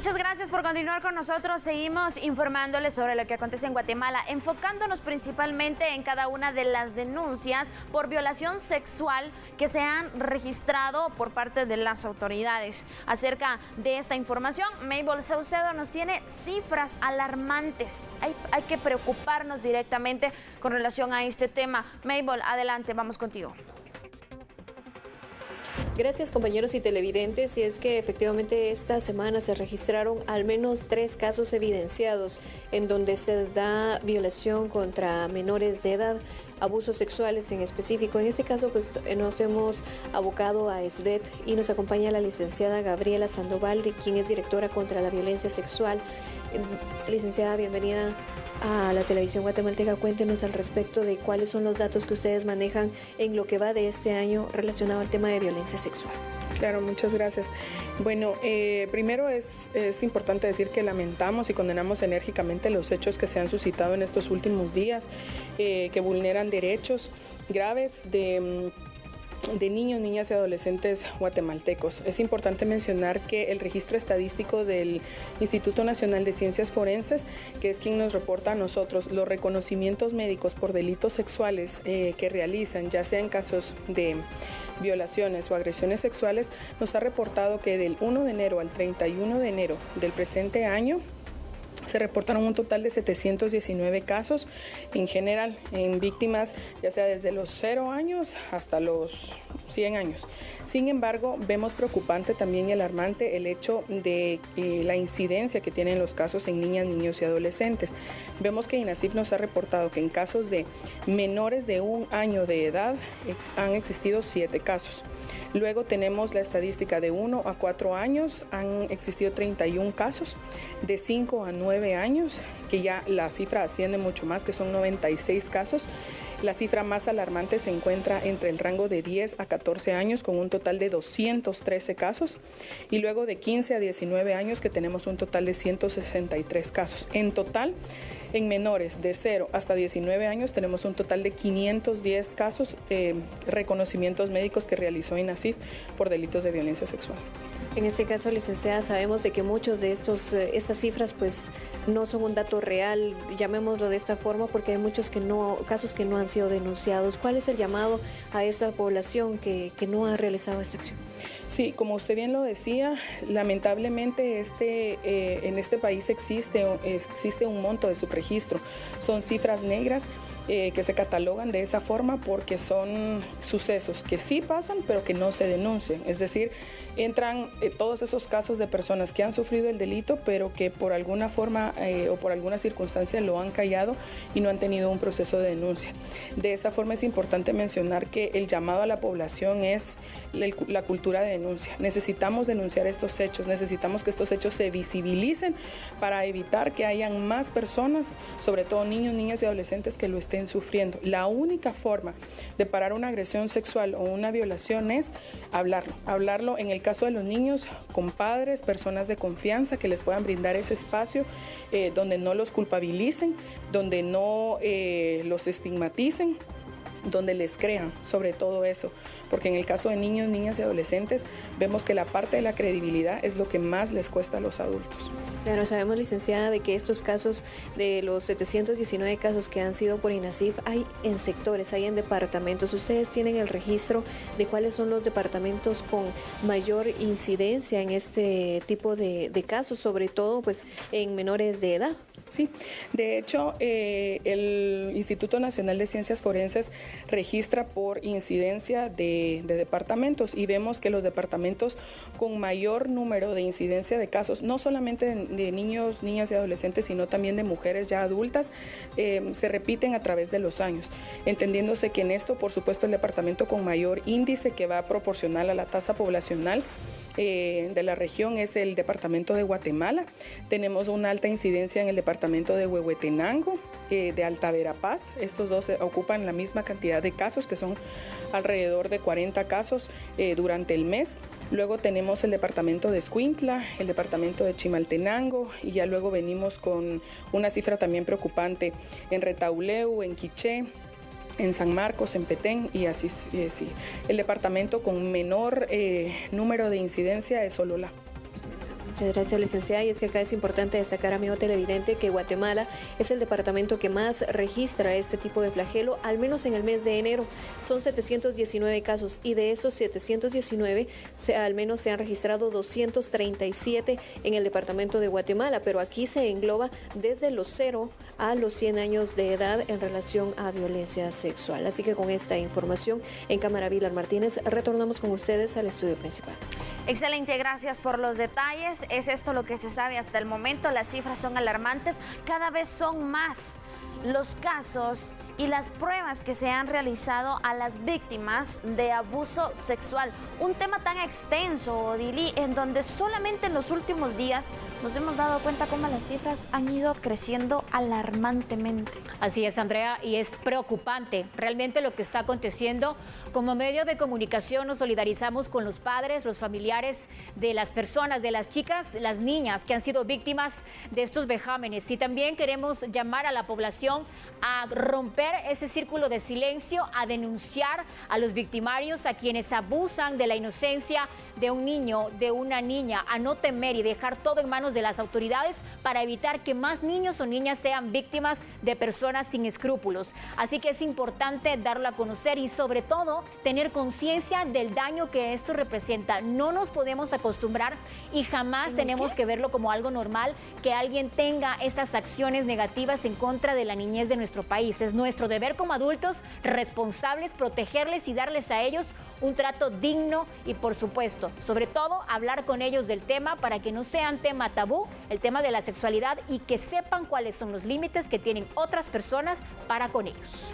Muchas gracias por continuar con nosotros. Seguimos informándoles sobre lo que acontece en Guatemala, enfocándonos principalmente en cada una de las denuncias por violación sexual que se han registrado por parte de las autoridades. Acerca de esta información, Mabel Saucedo nos tiene cifras alarmantes. Hay que preocuparnos directamente con relación a este tema. Mabel, adelante, vamos contigo. Gracias, compañeros y televidentes. Y es que efectivamente esta semana se registraron al menos 3 casos evidenciados en donde se da violación contra menores de edad, abusos sexuales en específico. En este caso, pues nos hemos abocado a SBET y nos acompaña la licenciada Gabriela Sandoval, quien es directora contra la violencia sexual. Licenciada, bienvenida a la televisión guatemalteca. Cuéntenos al respecto de cuáles son los datos que ustedes manejan en lo que va de este año relacionado al tema de violencia sexual. Claro, muchas gracias. Bueno, primero es importante decir que lamentamos y condenamos enérgicamente los hechos que se han suscitado en estos últimos días, que vulneran derechos graves de niños, niñas y adolescentes guatemaltecos. Es importante mencionar que el registro estadístico del Instituto Nacional de Ciencias Forenses, que es quien nos reporta a nosotros los reconocimientos médicos por delitos sexuales que realizan, ya sea en casos de violaciones o agresiones sexuales, nos ha reportado que del 1 de enero al 31 de enero del presente año se reportaron un total de 719 casos en general en víctimas, ya sea desde los 0 años hasta los 100 años. Sin embargo, vemos preocupante también y alarmante el hecho de la incidencia que tienen los casos en niñas, niños y adolescentes. Vemos que INACIF nos ha reportado que en casos de menores de 1 año de edad han existido 7 casos. Luego tenemos la estadística de 1 a 4 años, han existido 31 casos, de 5 a 9 años, que ya la cifra asciende mucho más, que son 96 casos. La cifra más alarmante se encuentra entre el rango de 10 a 14 años, con un total de 213 casos, y luego de 15 a 19 años, que tenemos un total de 163 casos. En total, en menores de 0 hasta 19 años tenemos un total de 510 casos, reconocimientos médicos que realizó INACIF por delitos de violencia sexual. En este caso, licenciada, sabemos de que muchos de estas cifras pues no son un dato real, llamémoslo de esta forma, porque hay muchos casos que no han sido denunciados. ¿Cuál es el llamado a esa población que no ha realizado esta acción? Sí, como usted bien lo decía, lamentablemente en este país existe un monto de subregistro. Son cifras negras que se catalogan de esa forma porque son sucesos que sí pasan pero que no se denuncian. Es decir, entran todos esos casos de personas que han sufrido el delito pero que por alguna forma o por alguna circunstancia lo han callado y no han tenido un proceso de denuncia. De esa forma es importante mencionar que el llamado a la población es la cultura de denuncia. Necesitamos denunciar estos hechos, necesitamos que estos hechos se visibilicen para evitar que hayan más personas, sobre todo niños, niñas y adolescentes, que lo estén sufriendo. La única forma de parar una agresión sexual o una violación es hablarlo en el caso de los niños con padres, personas de confianza que les puedan brindar ese espacio donde no los culpabilicen, donde no los estigmaticen, donde les crean sobre todo eso, porque en el caso de niños, niñas y adolescentes vemos que la parte de la credibilidad es lo que más les cuesta a los adultos. Claro, sabemos, licenciada, de que estos casos, de los 719 casos que han sido por INACIF, hay en sectores, hay en departamentos. ¿Ustedes tienen el registro de cuáles son los departamentos con mayor incidencia en este tipo de casos, sobre todo pues en menores de edad? Sí, de hecho, el Instituto Nacional de Ciencias Forenses registra por incidencia de departamentos y vemos que los departamentos con mayor número de incidencia de casos, no solamente de niños, niñas y adolescentes, sino también de mujeres ya adultas, se repiten a través de los años, entendiéndose que en esto, por supuesto, el departamento con mayor índice que va proporcional a la tasa poblacional de la región es el departamento de Guatemala. Tenemos una alta incidencia en el departamento de Huehuetenango, de Alta Verapaz. Estos dos ocupan la misma cantidad de casos, que son alrededor de 40 casos durante el mes. Luego tenemos el departamento de Escuintla, el departamento de Chimaltenango, y ya luego venimos con una cifra también preocupante en Retauleu, en Quiché, en San Marcos, en Petén, y así sí. El departamento con menor número de incidencia es Sololá. Muchas gracias, licenciada. Y es que acá es importante destacar, amigo televidente, que Guatemala es el departamento que más registra este tipo de flagelo, al menos en el mes de enero. Son 719 casos y de esos 719, al menos se han registrado 237 en el departamento de Guatemala, pero aquí se engloba desde los 0 a los 100 años de edad en relación a violencia sexual. Así que con esta información en Cámara Vilar Martínez retornamos con ustedes al estudio principal. Excelente, gracias por los detalles. Es esto lo que se sabe hasta el momento. Las cifras son alarmantes, cada vez son más los casos y las pruebas que se han realizado a las víctimas de abuso sexual. Un tema tan extenso, Odili, en donde solamente en los últimos días nos hemos dado cuenta cómo las cifras han ido creciendo alarmantemente. Así es, Andrea, y es preocupante realmente lo que está aconteciendo. Como medio de comunicación nos solidarizamos con los padres, los familiares de las personas, de las chicas, las niñas que han sido víctimas de estos vejámenes. Y también queremos llamar a la población a romper ese círculo de silencio, a denunciar a los victimarios, a quienes abusan de la inocencia de un niño, de una niña, a no temer y dejar todo en manos de las autoridades para evitar que más niños o niñas sean víctimas de personas sin escrúpulos. Así que es importante darlo a conocer y sobre todo tener conciencia del daño que esto representa. No nos podemos acostumbrar y jamás tenemos que verlo como algo normal que alguien tenga esas acciones negativas en contra de la niñez de nuestro país. Es nuestro deber como adultos responsables protegerles y darles a ellos un trato digno y, por supuesto, sobre todo hablar con ellos del tema para que no sean tema tabú, el tema de la sexualidad, y que sepan cuáles son los límites que tienen otras personas para con ellos.